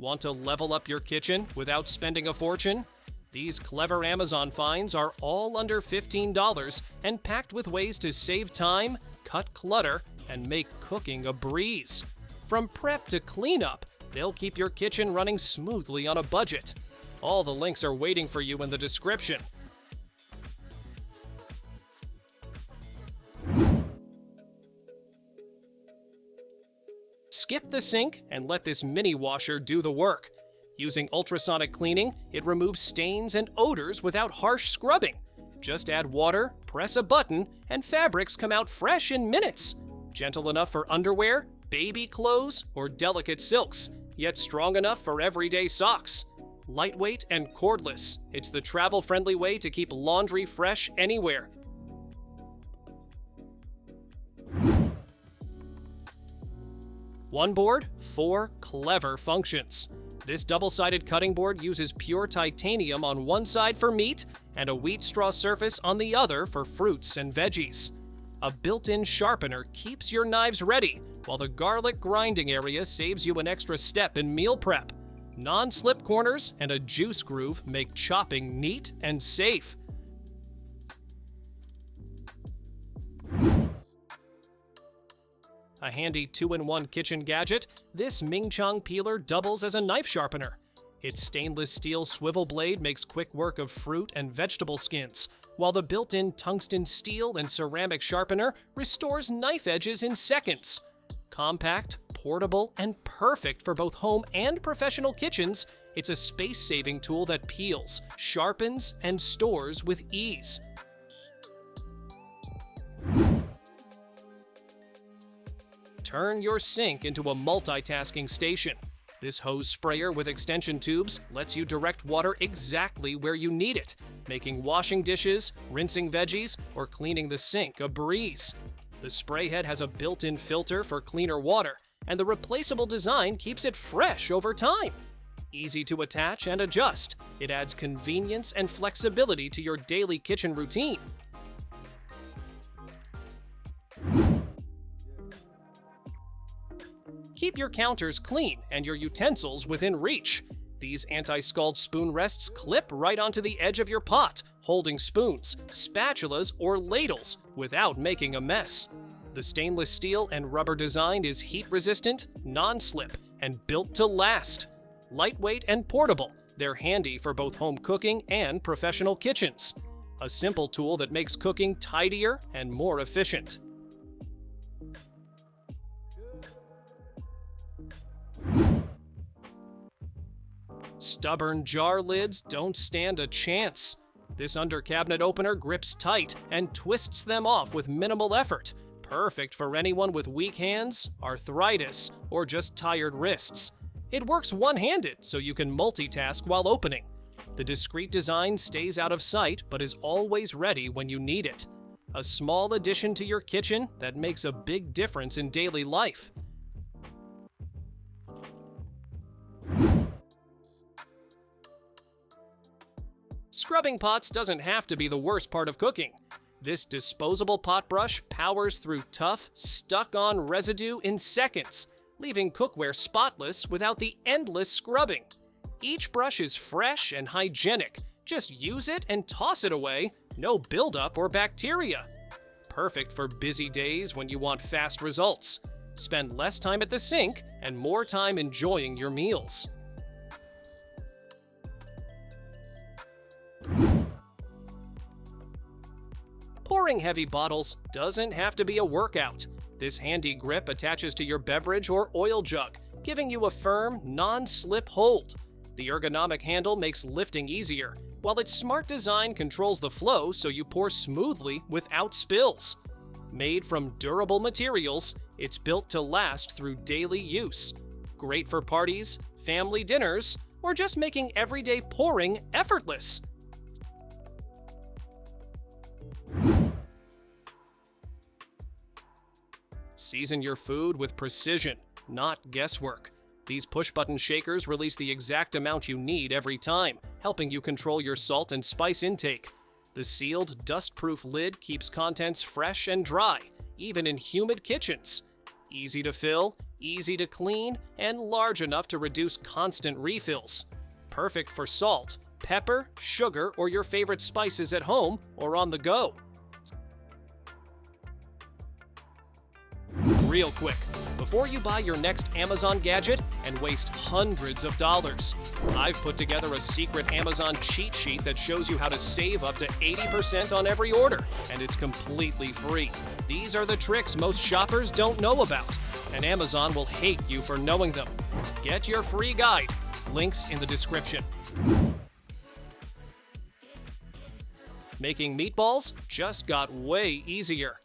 Want to level up your kitchen without spending a fortune? These clever Amazon finds are all under $15 and packed with ways to save time, cut clutter, and make cooking a breeze. From prep to cleanup, they'll keep your kitchen running smoothly on a budget. All the links are waiting for you in the description. Skip the sink and let this mini washer do the work. Using ultrasonic cleaning, it removes stains and odors without harsh scrubbing. Just add water, press a button, and fabrics come out fresh in minutes. Gentle enough for underwear, baby clothes, or delicate silks, yet strong enough for everyday socks. Lightweight and cordless, it's the travel-friendly way to keep laundry fresh anywhere. One board, 4 clever functions. This double-sided cutting board uses pure titanium on one side for meat and a wheat straw surface on the other for fruits and veggies. A built-in sharpener keeps your knives ready, while the garlic grinding area saves you an extra step in meal prep. Non-slip corners and a juice groove make chopping neat and safe. A handy 2-in-1 kitchen gadget, this Ming Chong peeler doubles as a knife sharpener. Its stainless steel swivel blade makes quick work of fruit and vegetable skins, while the built-in tungsten steel and ceramic sharpener restores knife edges in seconds. Compact, portable, and perfect for both home and professional kitchens, it's a space-saving tool that peels, sharpens, and stores with ease. Turn your sink into a multitasking station. This hose sprayer with extension tubes lets you direct water exactly where you need it, making washing dishes, rinsing veggies, or cleaning the sink a breeze. The spray head has a built-in filter for cleaner water, and the replaceable design keeps it fresh over time. Easy to attach and adjust, it adds convenience and flexibility to your daily kitchen routine. Keep your counters clean and your utensils within reach. These anti-scald spoon rests clip right onto the edge of your pot, holding spoons, spatulas, or ladles without making a mess. The stainless steel and rubber design is heat-resistant, non-slip, and built to last. Lightweight and portable, they're handy for both home cooking and professional kitchens. A simple tool that makes cooking tidier and more efficient. Stubborn jar lids don't stand a chance. This under cabinet opener grips tight and twists them off with minimal effort. Perfect for anyone with weak hands, arthritis, or just tired wrists. It works one-handed, so you can multitask while opening. The discreet design stays out of sight, but is always ready when you need it. A small addition to your kitchen that makes a big difference in daily life. Scrubbing pots doesn't have to be the worst part of cooking. This disposable pot brush powers through tough, stuck-on residue in seconds, leaving cookware spotless without the endless scrubbing. Each brush is fresh and hygienic. Just use it and toss it away, no buildup or bacteria. Perfect for busy days when you want fast results. Spend less time at the sink and more time enjoying your meals. Pouring heavy bottles doesn't have to be a workout. This handy grip attaches to your beverage or oil jug, giving you a firm, non-slip hold. The ergonomic handle makes lifting easier, while its smart design controls the flow so you pour smoothly without spills. Made from durable materials, it's built to last through daily use. Great for parties, family dinners, or just making everyday pouring effortless. Season your food with precision, not guesswork. These push-button shakers release the exact amount you need every time, helping you control your salt and spice intake. The sealed, dust-proof lid keeps contents fresh and dry, even in humid kitchens. Easy to fill, easy to clean, and large enough to reduce constant refills. Perfect for salt, pepper, sugar, or your favorite spices at home or on the go. Real quick, before you buy your next Amazon gadget and waste hundreds of dollars, I've put together a secret Amazon cheat sheet that shows you how to save up to 80% on every order, and it's completely free. These are the tricks most shoppers don't know about, and Amazon will hate you for knowing them. Get your free guide. Links in the description. Making meatballs just got way easier.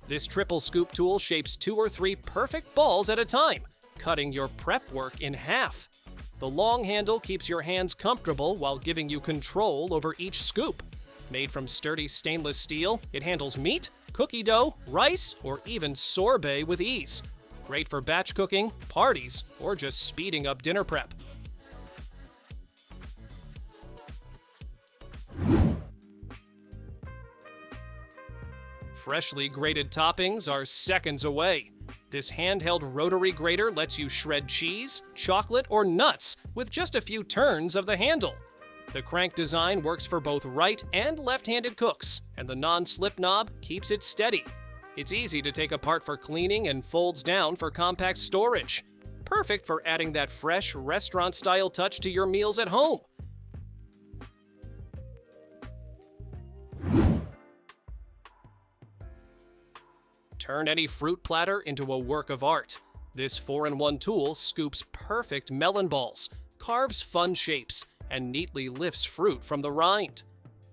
This triple scoop tool shapes 2 or 3 perfect balls at a time, cutting your prep work in half. The long handle keeps your hands comfortable while giving you control over each scoop. Made from sturdy stainless steel, it handles meat, cookie dough, rice, or even sorbet with ease. Great for batch cooking, parties, or just speeding up dinner prep. Freshly grated toppings are seconds away. This handheld rotary grater lets you shred cheese, chocolate, or nuts with just a few turns of the handle. The crank design works for both right and left-handed cooks, and the non-slip knob keeps it steady. It's easy to take apart for cleaning and folds down for compact storage. Perfect for adding that fresh, restaurant-style touch to your meals at home. Turn any fruit platter into a work of art. This 4-in-1 tool scoops perfect melon balls, carves fun shapes, and neatly lifts fruit from the rind.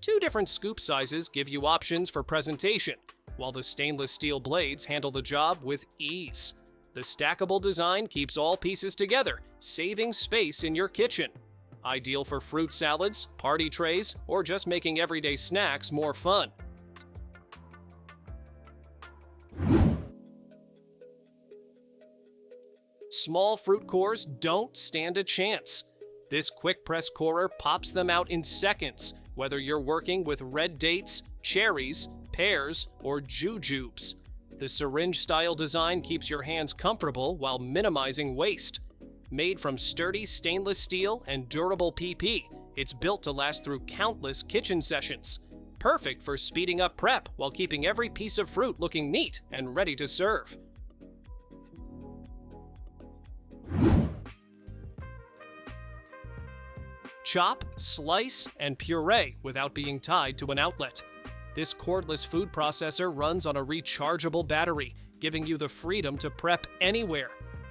2 different scoop sizes give you options for presentation, while the stainless steel blades handle the job with ease. The stackable design keeps all pieces together, saving space in your kitchen. Ideal for fruit salads, party trays, or just making everyday snacks more fun. Small fruit cores don't stand a chance. This quick press corer pops them out in seconds, whether you're working with red dates, cherries, pears, or jujubes. The syringe-style design keeps your hands comfortable while minimizing waste. Made from sturdy stainless steel and durable PP, it's built to last through countless kitchen sessions. Perfect for speeding up prep while keeping every piece of fruit looking neat and ready to serve. Chop, slice, and puree without being tied to an outlet. This cordless food processor runs on a rechargeable battery, giving you the freedom to prep anywhere.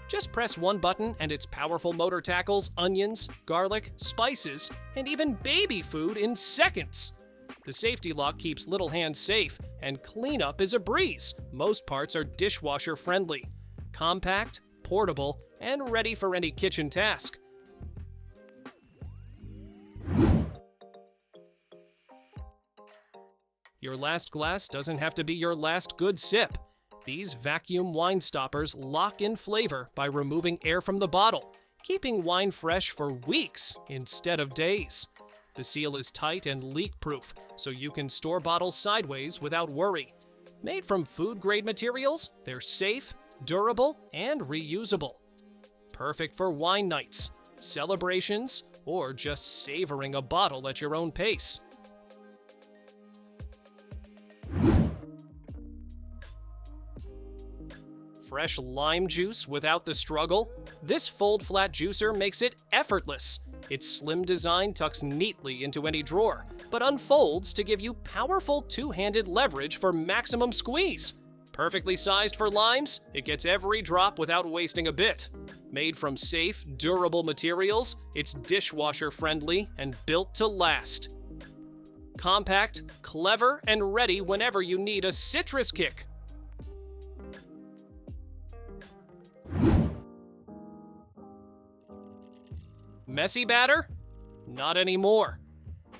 Just press one button and its powerful motor tackles onions, garlic, spices, and even baby food in seconds. The safety lock keeps little hands safe, and cleanup is a breeze. Most parts are dishwasher friendly. Compact, portable, and ready for any kitchen task. Your last glass doesn't have to be your last good sip. These vacuum wine stoppers lock in flavor by removing air from the bottle, keeping wine fresh for weeks instead of days. The seal is tight and leak-proof, so you can store bottles sideways without worry. Made from food-grade materials, they're safe, durable, and reusable. Perfect for wine nights, celebrations, or just savoring a bottle at your own pace. Fresh lime juice without the struggle? This fold-flat juicer makes it effortless. Its slim design tucks neatly into any drawer, but unfolds to give you powerful two-handed leverage for maximum squeeze. Perfectly sized for limes, it gets every drop without wasting a bit. Made from safe, durable materials, it's dishwasher-friendly and built to last. Compact, clever, and ready whenever you need a citrus kick. Messy batter? Not anymore.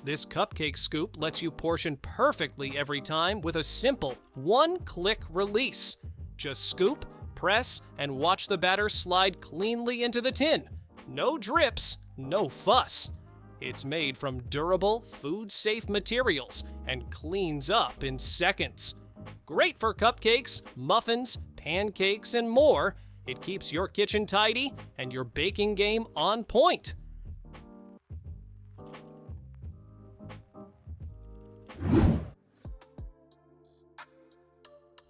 This Cupcake Scoop lets you portion perfectly every time with a simple one-click release. Just scoop, press, and watch the batter slide cleanly into the tin. No drips, no fuss. It's made from durable, food-safe materials and cleans up in seconds. Great for cupcakes, muffins, pancakes, and more. It keeps your kitchen tidy and your baking game on point.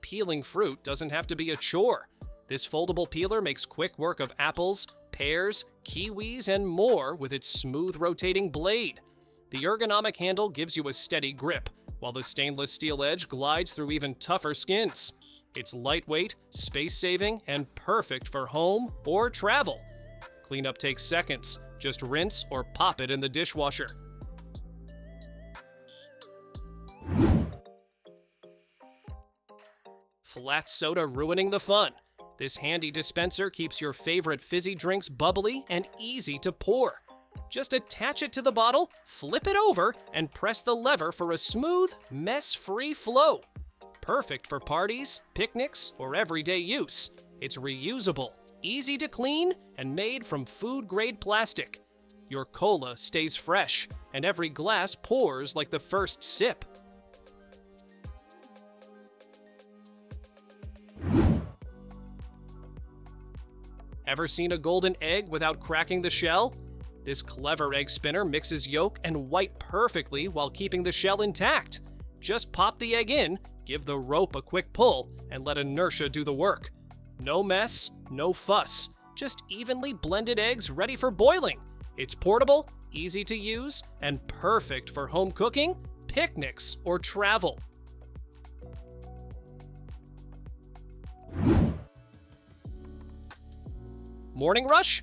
Peeling fruit doesn't have to be a chore. This foldable peeler makes quick work of apples, pears, kiwis, and more with its smooth rotating blade. The ergonomic handle gives you a steady grip, while the stainless steel edge glides through even tougher skins. It's lightweight, space-saving, and perfect for home or travel. Cleanup takes seconds. Just rinse or pop it in the dishwasher. Flat soda ruining the fun. This handy dispenser keeps your favorite fizzy drinks bubbly and easy to pour. Just attach it to the bottle, flip it over, and press the lever for a smooth, mess-free flow. Perfect for parties, picnics, or everyday use. It's reusable, easy to clean, and made from food-grade plastic. Your cola stays fresh, and every glass pours like the first sip. Ever seen a golden egg without cracking the shell? This clever egg spinner mixes yolk and white perfectly while keeping the shell intact. Just pop the egg in, give the rope a quick pull, and let inertia do the work. No mess, no fuss, just evenly blended eggs ready for boiling. It's portable, easy to use, and perfect for home cooking, picnics, or travel. Morning rush?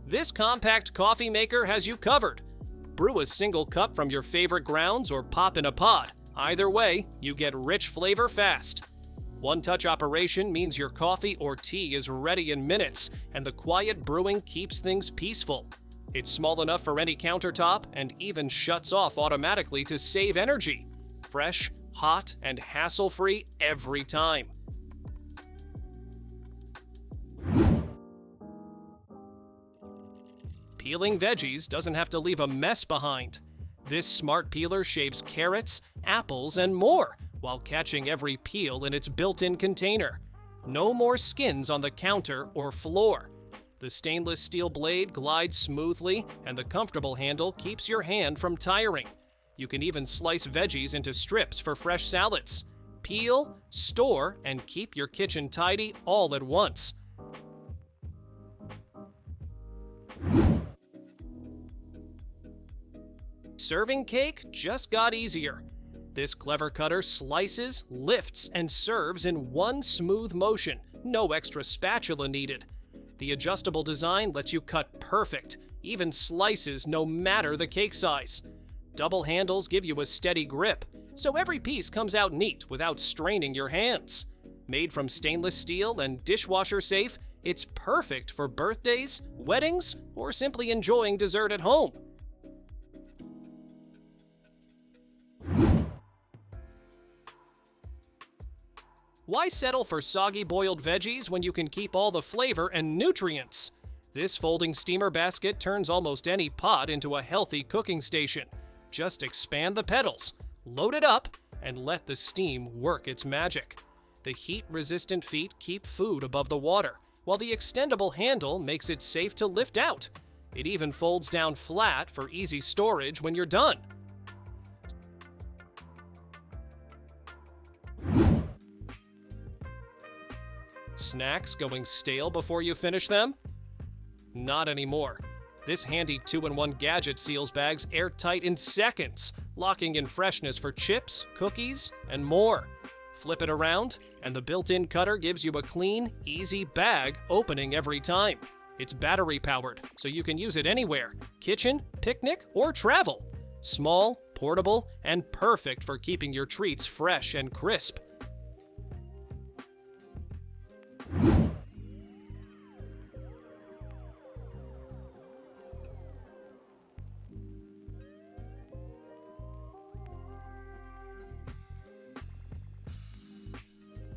This compact coffee maker has you covered. Brew a single cup from your favorite grounds or pop in a pod. Either way, you get rich flavor fast. One-touch operation means your coffee or tea is ready in minutes, and the quiet brewing keeps things peaceful. It's small enough for any countertop and even shuts off automatically to save energy. Fresh, hot, and hassle-free every time. Peeling veggies doesn't have to leave a mess behind. This smart peeler shaves carrots, apples, and more, while catching every peel in its built-in container. No more skins on the counter or floor. The stainless steel blade glides smoothly, and the comfortable handle keeps your hand from tiring. You can even slice veggies into strips for fresh salads. Peel, store, and keep your kitchen tidy all at once. Serving cake just got easier. This clever cutter slices, lifts, and serves in one smooth motion. No extra spatula needed. The adjustable design lets you cut perfect, even slices no matter the cake size. Double handles give you a steady grip, so every piece comes out neat without straining your hands. Made from stainless steel and dishwasher safe, it's perfect for birthdays, weddings, or simply enjoying dessert at home. Why settle for soggy boiled veggies when you can keep all the flavor and nutrients? This folding steamer basket turns almost any pot into a healthy cooking station. Just expand the pedals, load it up, and let the steam work its magic. The heat-resistant feet keep food above the water, while the extendable handle makes it safe to lift out. It even folds down flat for easy storage when you're done. Snacks going stale before you finish them? Not anymore. This handy 2-in-1 gadget seals bags airtight in seconds, locking in freshness for chips, cookies, and more. Flip it around, and the built-in cutter gives you a clean, easy bag opening every time. It's battery-powered, so you can use it anywhere: kitchen, picnic, or travel. Small, portable, and perfect for keeping your treats fresh and crisp.